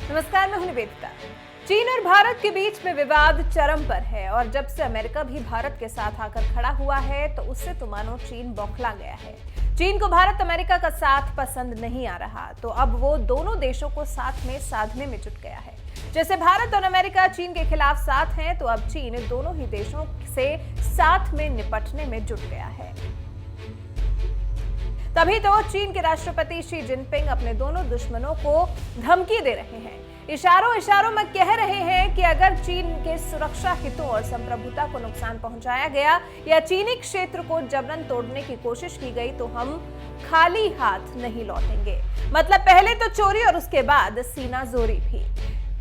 नमस्कार, मैं हूं निवेदिता। चीन और भारत के बीच में विवाद चरम पर है और जब से अमेरिका भी भारत के साथ आकर खड़ा हुआ है तो उससे तो मानो चीन बौखला गया है। चीन को भारत अमेरिका का साथ पसंद नहीं आ रहा, तो अब वो दोनों देशों को साथ में साधने में जुट गया है। जैसे भारत और अमेरिका चीन के खिलाफ साथ हैं, तो अब चीन दोनों ही देशों से साथ में निपटने में जुट गया है। तभी तो चीन के राष्ट्रपति शी जिनपिंग अपने दोनों दुश्मनों को धमकी दे रहे हैं। इशारों इशारों में कह रहे हैं कि अगर चीन के सुरक्षा हितों और संप्रभुता को नुकसान पहुंचाया गया या चीनी क्षेत्र को जबरन तोड़ने की कोशिश की गई तो हम खाली हाथ नहीं लौटेंगे। मतलब पहले तो चोरी और उसके बाद सीना जोरी भी।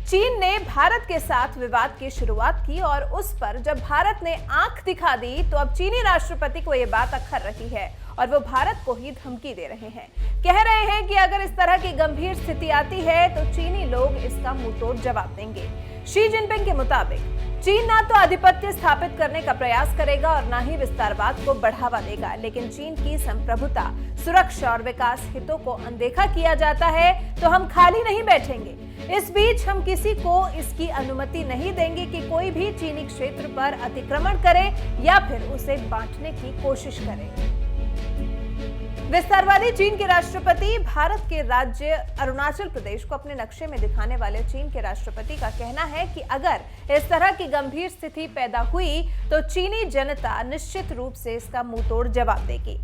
चीन ने भारत के साथ विवाद की शुरुआत की और उस पर जब भारत ने आंख दिखा दी तो अब चीनी राष्ट्रपति को यह बात अखर रही है और वो भारत को ही धमकी दे रहे हैं। कह रहे हैं कि अगर इस तरह की गंभीर स्थिति आती है तो चीनी लोग इसका मुंहतोड़ जवाब देंगे। शी जिनपिंग के मुताबिक चीन ना तो आधिपत्य स्थापित करने का प्रयास करेगा और ना ही विस्तारवाद को बढ़ावा देगा, लेकिन चीन की संप्रभुता, सुरक्षा और विकास हितों को अनदेखा किया जाता है तो हम खाली नहीं बैठेंगे। इस बीच हम किसी को इसकी अनुमति नहीं देंगे कि कोई भी चीनी क्षेत्र पर अतिक्रमण करे या फिर उसे बांटने की कोशिश करे। विस्तारवादी चीन के राष्ट्रपति भारत के राज्य अरुणाचल प्रदेश को अपने नक्शे में दिखाने वाले चीन के राष्ट्रपति का कहना है कि अगर इस तरह की गंभीर स्थिति पैदा हुई तो चीनी जनता निश्चित रूप से इसका मुंहतोड़ जवाब देगी।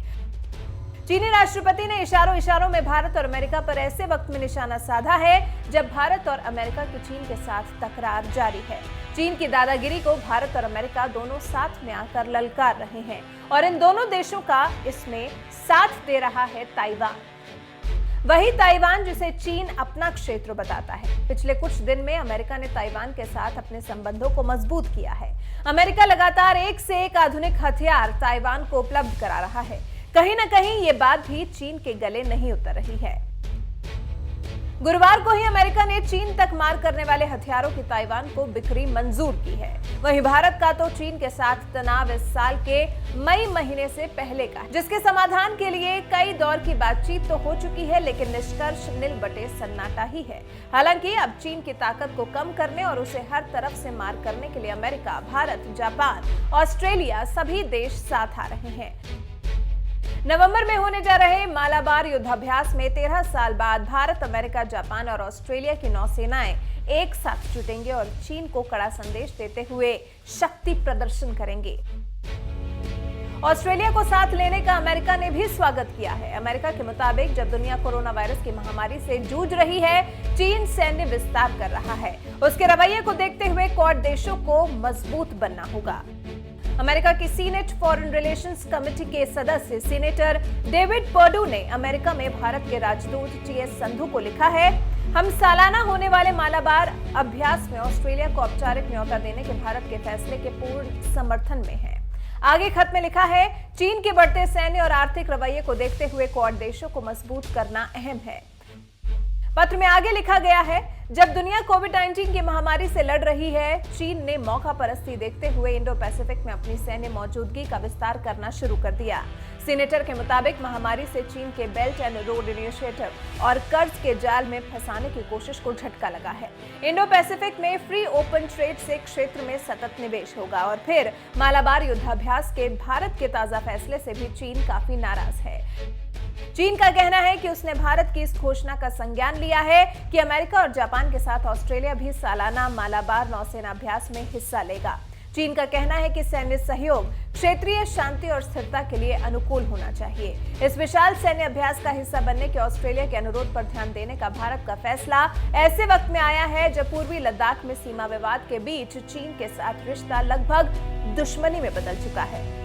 चीनी राष्ट्रपति ने इशारों इशारों में भारत और अमेरिका पर ऐसे वक्त में निशाना साधा है जब भारत और अमेरिका की चीन के साथ तकरार जारी है। चीन की दादागिरी को भारत और अमेरिका दोनों साथ में आकर ललकार रहे हैं और इन दोनों देशों का इसमें साथ दे रहा है ताइवान। वही ताइवान जिसे चीन अपना क्षेत्र बताता है। पिछले कुछ दिन में अमेरिका ने ताइवान के साथ अपने संबंधों को मजबूत किया है। अमेरिका लगातार एक से एक आधुनिक हथियार ताइवान को उपलब्ध करा रहा है। कहीं ना कहीं ये बात भी चीन के गले नहीं उतर रही है। गुरुवार को ही अमेरिका ने चीन तक मार करने वाले हथियारों की ताइवान को बिक्री मंजूर की है। वहीं भारत का तो चीन के साथ तनाव इस साल के मई महीने से पहले का है, जिसके समाधान के लिए कई दौर की बातचीत तो हो चुकी है, लेकिन निष्कर्ष नील बटे सन्नाटा ही है। हालांकि अब चीन की ताकत को कम करने और उसे हर तरफ से मार करने के लिए अमेरिका, भारत, जापान, ऑस्ट्रेलिया सभी देश साथ आ रहे हैं। नवंबर में होने जा रहे मालाबार युद्धाभ्यास में 13 साल बाद भारत, अमेरिका, जापान और ऑस्ट्रेलिया की नौसेनाएं एक साथ जुटेंगे और चीन को कड़ा संदेश देते हुए शक्ति प्रदर्शन करेंगे। ऑस्ट्रेलिया को साथ लेने का अमेरिका ने भी स्वागत किया है। अमेरिका के मुताबिक जब दुनिया कोरोना वायरस की महामारी से जूझ रही है, चीन सैन्य विस्तार कर रहा है। उसके रवैये को देखते हुए क्वाड देशों को मजबूत बनना होगा। अमेरिका की सीनेट फॉरेन रिलेशंस कमेटी के सदस्य सीनेटर डेविड पर्डू ने अमेरिका में भारत के राजदूत टीएस संधू को लिखा है, हम सालाना होने वाले मालाबार अभ्यास में ऑस्ट्रेलिया को औपचारिक न्योता देने के भारत के फैसले के पूर्ण समर्थन में हैं। आगे खत में लिखा है, चीन के बढ़ते सैन्य और आर्थिक रवैये को देखते हुए क्वाड देशों को मजबूत करना अहम है। पत्र में आगे लिखा गया है, जब दुनिया कोविड-19 की महामारी से लड़ रही है, चीन ने मौका परस्ती देखते हुए इंडो पैसिफिक में अपनी सैन्य मौजूदगी का विस्तार करना शुरू कर दिया। सीनेटर के मुताबिक महामारी से चीन के बेल्ट एंड रोड इनिशिएटिव और कर्ज के जाल में फंसाने की कोशिश को झटका लगा है। इंडो पैसिफिक में फ्री ओपन ट्रेड से क्षेत्र में सतत निवेश होगा और फिर मालाबार युद्धाभ्यास के भारत के ताजा फैसले से भी चीन काफी नाराज है। चीन का कहना है कि उसने भारत की इस घोषणा का संज्ञान लिया है कि अमेरिका और जापान के साथ ऑस्ट्रेलिया भी सालाना मालाबार नौसेना अभ्यास में हिस्सा लेगा। चीन का कहना है कि सैन्य सहयोग क्षेत्रीय शांति और स्थिरता के लिए अनुकूल होना चाहिए। इस विशाल सैन्य अभ्यास का हिस्सा बनने के ऑस्ट्रेलिया के अनुरोध पर ध्यान देने का भारत का फैसला ऐसे वक्त में आया है जब पूर्वी लद्दाख में सीमा विवाद के बीच चीन के साथ रिश्ता लगभग दुश्मनी में बदल चुका है।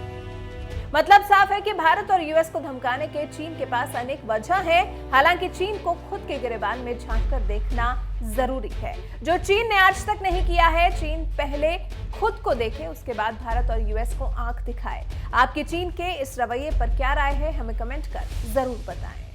मतलब साफ है कि भारत और यूएस को धमकाने के चीन के पास अनेक वजह है। हालांकि चीन को खुद के गिरेबान में झांककर देखना जरूरी है, जो चीन ने आज तक नहीं किया है। चीन पहले खुद को देखे, उसके बाद भारत और यूएस को आंख दिखाए। आपकी चीन के इस रवैये पर क्या राय है, हमें कमेंट कर जरूर बताएं।